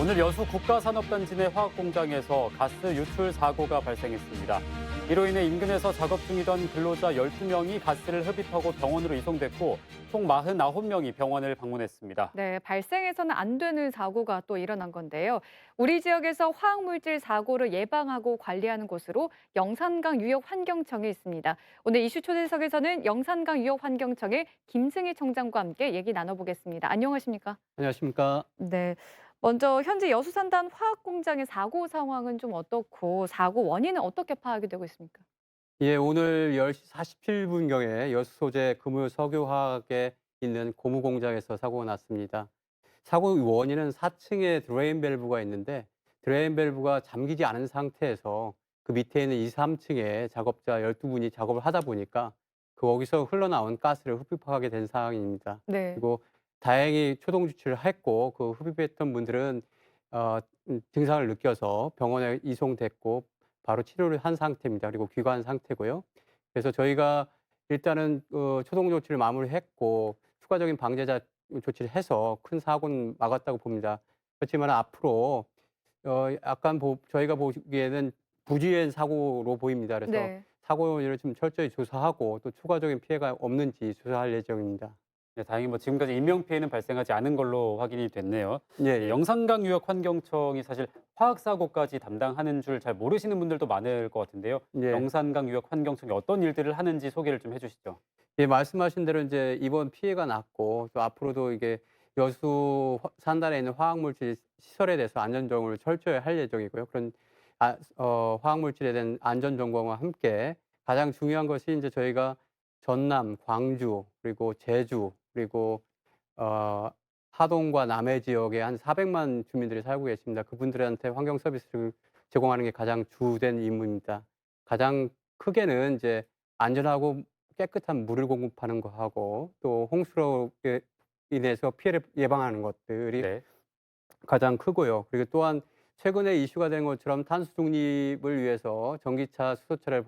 오늘 여수 국가산업단지 내 화학공장에서 가스 유출 사고가 발생했습니다. 이로 인해 인근에서 작업 중이던 근로자 12명이 가스를 흡입하고 병원으로 이송됐고 총 49명이 병원을 방문했습니다. 네, 발생해서는 안 되는 사고가 또 일어난 건데요. 우리 지역에서 화학물질 사고를 예방하고 관리하는 곳으로 영산강 유역환경청이 있습니다. 오늘 이슈 초대석에서는 영산강 유역환경청의 김승희 청장과 함께 얘기 나눠보겠습니다. 안녕하십니까? 안녕하십니까. 네. 먼저 현재 여수산단 화학공장의 사고 상황은 좀 어떻고 사고 원인은 어떻게 파악이 되고 있습니까? 예, 오늘 10시 47분경에 여수 소재 금호 석유화학에 있는 고무 공장에서 사고가 났습니다. 사고 원인은 4층에 드레인 밸브가 있는데 드레인 밸브가 잠기지 않은 상태에서 그 밑에 있는 2, 3층에 작업자 12분이 작업을 하다 보니까 거기서 흘러나온 가스를 흡입하게 된 상황입니다. 네. 그리고 다행히 초동 조치를 했고 그 흡입했던 분들은 증상을 느껴서 병원에 이송됐고 바로 치료를 한 상태입니다. 그리고 귀가한 상태고요. 그래서 저희가 일단은 초동 조치를 마무리했고 추가적인 방제자 조치를 해서 큰 사고는 막았다고 봅니다. 그렇지만 앞으로 약간 저희가 보기에는 부주의한 사고로 보입니다. 그래서 네. 사고 원인을 좀 철저히 조사하고 또 추가적인 피해가 없는지 조사할 예정입니다. 네, 다행히 지금까지 인명피해는 발생하지 않은 걸로 확인이 됐네요. 예, 예예. 영산강 유역환경청이 사실 화학사고까지 담당하는 줄 잘 모르시는 분들도 많을 것 같은데요. 예. 영산강 유역환경청이 어떤 일들을 하는지 소개를 좀 해주시죠. 예, 말씀하신 대로 이제 이번 피해가 났고 또 앞으로도 이게 여수 산단에 있는 화학물질 시설에 대해서 안전 점검을 철저히 할 예정이고요. 그런 화학물질에 대한 안전 점검과 함께 가장 중요한 것이 이제 저희가 전남, 광주, 그리고 제주, 그리고 어 하동과 남해 지역에 한 400만 주민들이 살고 계십니다. 그분들한테 환경 서비스를 제공하는 게 가장 주된 임무입니다. 가장 크게는 이제 안전하고 깨끗한 물을 공급하는 거 하고 또 홍수로 인해서 피해를 예방하는 것들이 네. 가장 크고요. 그리고 또한 최근에 이슈가 된 것처럼 탄소 중립을 위해서 전기차, 수소차를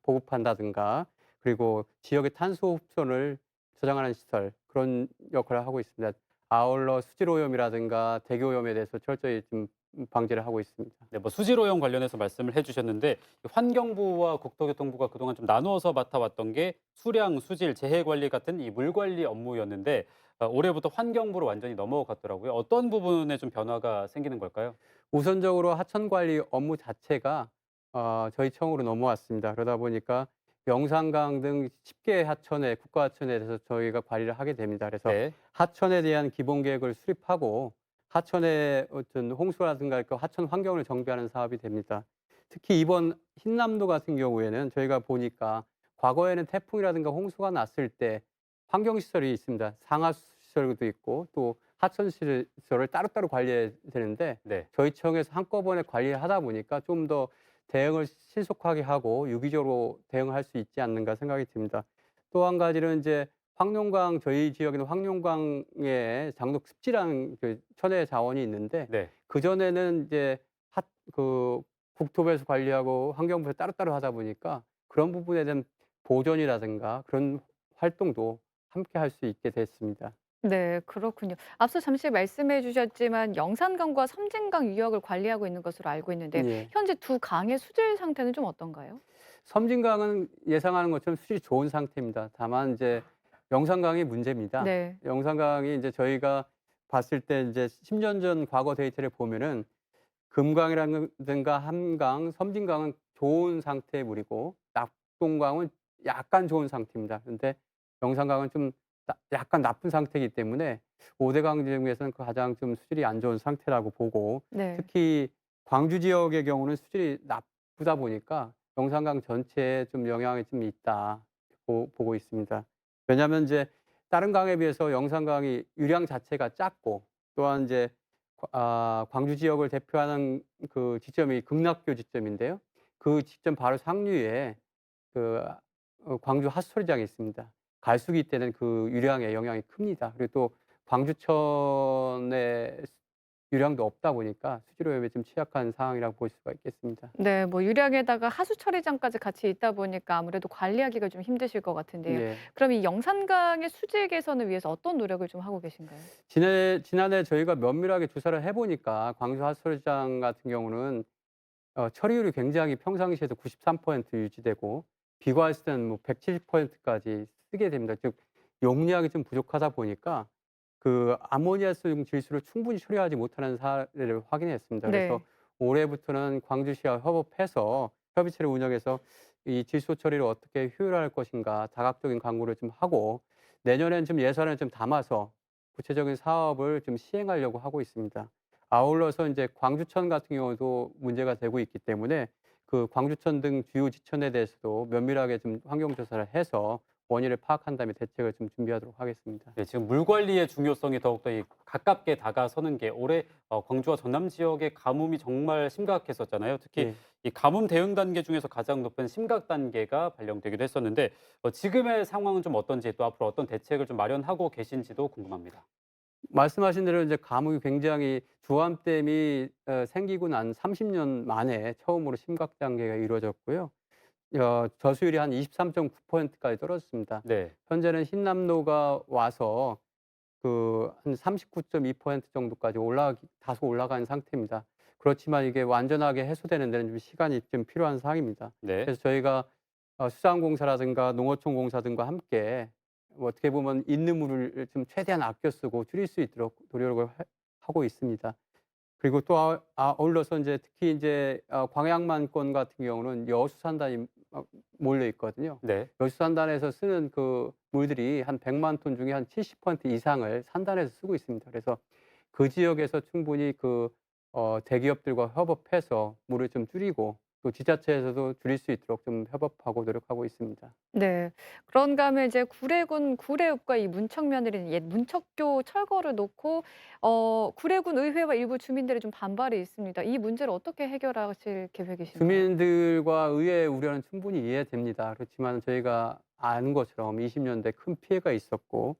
보급한다든가 그리고 지역의 탄소 흡수를 저장하는 시설 그런 역할을 하고 있습니다. 아울러 수질 오염이라든가 대기 오염에 대해서 철저히 좀 방지를 하고 있습니다. 네, 수질오염 관련해서 말씀을 해주셨는데 환경부와 국토교통부가 그동안 좀 나누어서 맡아왔던 게 수량, 수질, 재해 관리 같은 이 물 관리 업무였는데 올해부터 환경부로 완전히 넘어갔더라고요. 어떤 부분에 좀 변화가 생기는 걸까요? 우선적으로 하천 관리 업무 자체가 저희 청으로 넘어왔습니다. 그러다 보니까 영산강 등 10개 하천에 국가 하천에 대해서 저희가 관리를 하게 됩니다. 그래서 네. 하천에 대한 기본 계획을 수립하고 하천의 어떤 홍수라든가 그 하천 환경을 정비하는 사업이 됩니다. 특히 이번 흰남도 같은 경우에는 저희가 보니까 과거에는 태풍이라든가 홍수가 났을 때 환경시설이 있습니다. 상하수시설도 있고 또 하천시설을 따로따로 관리해야 되는데 네. 저희 청에서 한꺼번에 관리를 하다 보니까 좀 더 대응을 신속하게 하고 유기적으로 대응할 수 있지 않는가 생각이 듭니다. 또 한 가지는 이제 황룡강 저희 지역에는 황룡강에 장독 습지라는 그 천혜 자원이 있는데 네. 그전에는 이제 그 국토부에서 관리하고 환경부에서 따로따로 하다 보니까 그런 부분에 대한 보존이라든가 그런 활동도 함께 할 수 있게 됐습니다. 네, 그렇군요. 앞서 잠시 말씀해 주셨지만 영산강과 섬진강 유역을 관리하고 있는 것으로 알고 있는데 예. 현재 두 강의 수질 상태는 좀 어떤가요? 섬진강은 예상하는 것처럼 수질이 좋은 상태입니다. 다만 이제 영산강이 문제입니다. 네. 영산강이 이제 저희가 봤을 때 이제 10년 전 과거 데이터를 보면은 금강이라든가 함강, 섬진강은 좋은 상태의 물이고 낙동강은 약간 좋은 상태입니다. 근데 영산강은 좀 약간 나쁜 상태이기 때문에 5 대강 중에서는 그 가장 좀 수질이 안 좋은 상태라고 보고 네. 특히 광주 지역의 경우는 수질이 나쁘다 보니까 영산강 전체에 좀 영향이 좀 있다 보고 있습니다. 왜냐하면 이제 다른 강에 비해서 영산강이 유량 자체가 작고 또한 이제 광주 지역을 대표하는 그 지점이 극락교 지점인데요. 그 지점 바로 상류에 그 광주 핫소리장이 있습니다. 갈수기 때는 그 유량의 영향이 큽니다. 그리고 또 광주천의 유량도 없다 보니까 수질 오염에 좀 취약한 상황이라고 볼 수가 있겠습니다. 네, 뭐 유량에다가 하수 처리장까지 같이 있다 보니까 아무래도 관리하기가 좀 힘드실 것 같은데요. 예. 그럼 이 영산강의 수질 개선을 위해서 어떤 노력을 좀 하고 계신가요? 지난해 저희가 면밀하게 조사를 해 보니까 광주 하수처리장 같은 경우는 처리율이 굉장히 평상시에도 93% 유지되고 비과했을 때는 뭐 170%까지 쓰게 됩니다. 즉 용량이 좀 부족하다 보니까 그 아모니아성 질소를 충분히 처리하지 못하는 사례를 확인했습니다. 그래서 네. 올해부터는 광주시와 협업해서 협의체를 운영해서 이 질소 처리를 어떻게 효율화할 것인가 다각적인 강구를 좀 하고 내년엔 좀 예산을 좀 담아서 구체적인 사업을 좀 시행하려고 하고 있습니다. 아울러서 이제 광주천 같은 경우도 문제가 되고 있기 때문에 그 광주천 등 주요 지천에 대해서도 면밀하게 좀 환경 조사를 해서 원인을 파악한 다음에 대책을 좀 준비하도록 하겠습니다. 네, 지금 물 관리의 중요성이 더욱더 가깝게 다가서는 게 올해 광주와 전남 지역의 가뭄이 정말 심각했었잖아요. 특히 예. 이 가뭄 대응 단계 중에서 가장 높은 심각 단계가 발령되기도 했었는데 지금의 상황은 좀 어떤지 또 앞으로 어떤 대책을 좀 마련하고 계신지도 궁금합니다. 말씀하신 대로 이제 가뭄이 굉장히 주암댐이 생기고 난 30년 만에 처음으로 심각 단계가 이루어졌고요. 저수율이 한 23.9%까지 떨어졌습니다. 네, 현재는 흰남노가 와서 그 한 39.2% 정도까지 다소 올라간 상태입니다. 그렇지만 이게 완전하게 해소되는 데는 좀 시간이 좀 필요한 상황입니다. 네. 그래서 저희가 수산공사라든가 농어촌 공사 등과 함께 뭐 어떻게 보면 있는 물을 좀 최대한 아껴 쓰고 줄일 수 있도록 노력을 하고 있습니다. 그리고 또 아울러서 이제 특히 이제 광양만권 같은 경우는 여수산단이 몰려 있거든요. 네. 여수산단에서 쓰는 그 물들이 한 100만 톤 중에 한 70% 이상을 산단에서 쓰고 있습니다. 그래서 그 지역에서 충분히 대기업들과 협업해서 물을 좀 줄이고 또 지자체에서도 줄일 수 있도록 좀 협업하고 노력하고 있습니다. 네. 그런가 하면 이제 구례군 구례읍과 이 문척면을 옛 문척교 철거를 놓고 구례군 의회와 일부 주민들의 좀 반발이 있습니다. 이 문제를 어떻게 해결하실 계획이신가요? 주민들과 의회의 우려는 충분히 이해됩니다. 그렇지만 저희가 아는 것처럼 20년대 큰 피해가 있었고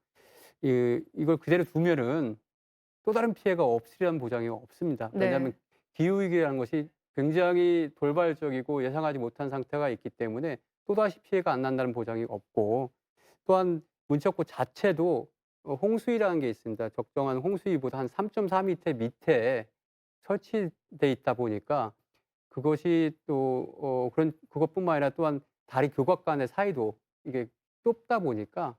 이걸 그대로 두면은 또 다른 피해가 없으리라는 보장이 없습니다. 왜냐하면 네. 기후 위기라는 것이 굉장히 돌발적이고 예상하지 못한 상태가 있기 때문에 또다시 피해가 안 난다는 보장이 없고 또한 문척구 자체도 홍수위라는 게 있습니다. 적정한 홍수위보다 한 3.4m 밑에 설치돼 있다 보니까 그것이 또 그것뿐만 아니라 또한 다리 교각 간의 사이도 이게 좁다 보니까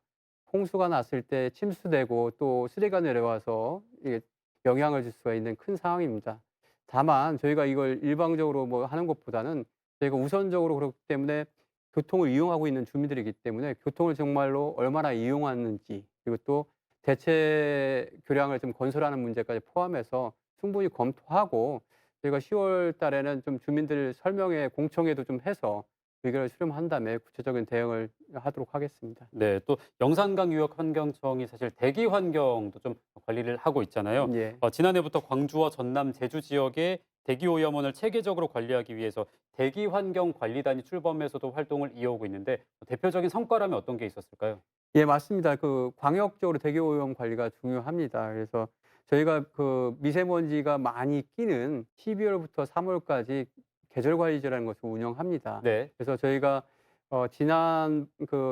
홍수가 났을 때 침수되고 또 쓰레기가 내려와서 이게 영향을 줄 수가 있는 큰 상황입니다. 다만 저희가 이걸 일방적으로 뭐 하는 것보다는 저희가 우선적으로 그렇기 때문에 교통을 이용하고 있는 주민들이기 때문에 교통을 정말로 얼마나 이용하는지 그리고 또 대체 교량을 좀 건설하는 문제까지 포함해서 충분히 검토하고 저희가 10월 달에는 좀 주민들 설명회 공청회도 좀 해서 의견을 수렴한 다음에 구체적인 대응을 하도록 하겠습니다. 네, 또 영산강 유역 환경청이 사실 대기 환경도 좀 관리를 하고 있잖아요. 예. 지난해부터 광주와 전남, 제주 지역의 대기 오염원을 체계적으로 관리하기 위해서 대기 환경 관리단이 출범해서도 활동을 이어오고 있는데 대표적인 성과라면 어떤 게 있었을까요? 예, 맞습니다. 광역적으로 대기 오염 관리가 중요합니다. 그래서 저희가 미세먼지가 많이 끼는 12월부터 3월까지 계절 관리제라는 것을 운영합니다. 네, 그래서 저희가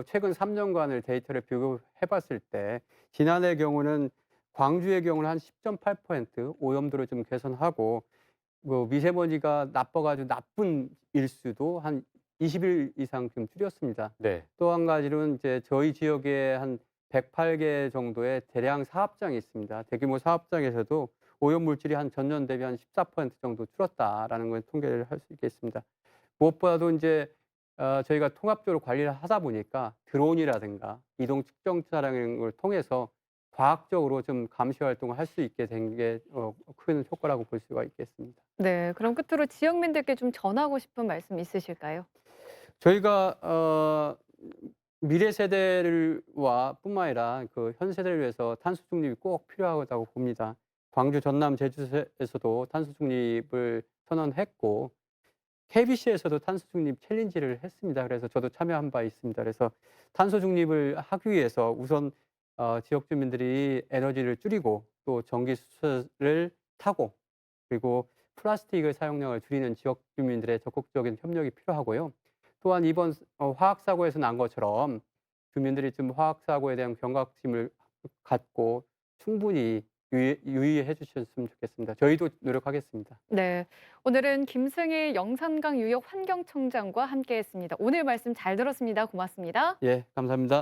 최근 3년간을 데이터를 비교해 봤을 때 지난해 경우는 광주의 경우는 한 10.8% 오염도를 좀 개선하고 미세먼지가 나빠 가지고 나쁜 일수도 한 20일 이상 좀 줄였습니다. 네, 또 한 가지로는 이제 저희 지역에 한 108개 정도의 대량 사업장이 있습니다. 대규모 사업장에서도 오염 물질이 한 전년 대비 한 14% 정도 줄었다라는 걸 통계를 할 수 있겠습니다. 무엇보다도 이제 저희가 통합적으로 관리를 하다 보니까 드론이라든가 이동 측정 차량을 통해서 과학적으로 좀 감시 활동을 할 수 있게 된 게 큰 효과라고 볼 수가 있겠습니다. 네. 그럼 끝으로 지역민들께 좀 전하고 싶은 말씀 있으실까요? 저희가 미래 세대를와 뿐만 아니라 현 세대를 위해서 탄소 중립이 꼭 필요하다고 봅니다. 광주, 전남, 제주에서도 탄소 중립을 선언했고 KBC에서도 탄소 중립 챌린지를 했습니다. 그래서 저도 참여한 바 있습니다. 그래서 탄소 중립을 하기 위해서 우선 지역 주민들이 에너지를 줄이고 또 전기 수소를 타고 그리고 플라스틱의 사용량을 줄이는 지역 주민들의 적극적인 협력이 필요하고요. 또한 이번 화학 사고에서 난 것처럼 주민들이 좀 화학 사고에 대한 경각심을 갖고 충분히 유의해 주셨으면 좋겠습니다. 저희도 노력하겠습니다. 네, 오늘은 김승일 영산강 유역 환경청장과 함께했습니다. 오늘 말씀 잘 들었습니다. 고맙습니다. 예, 감사합니다.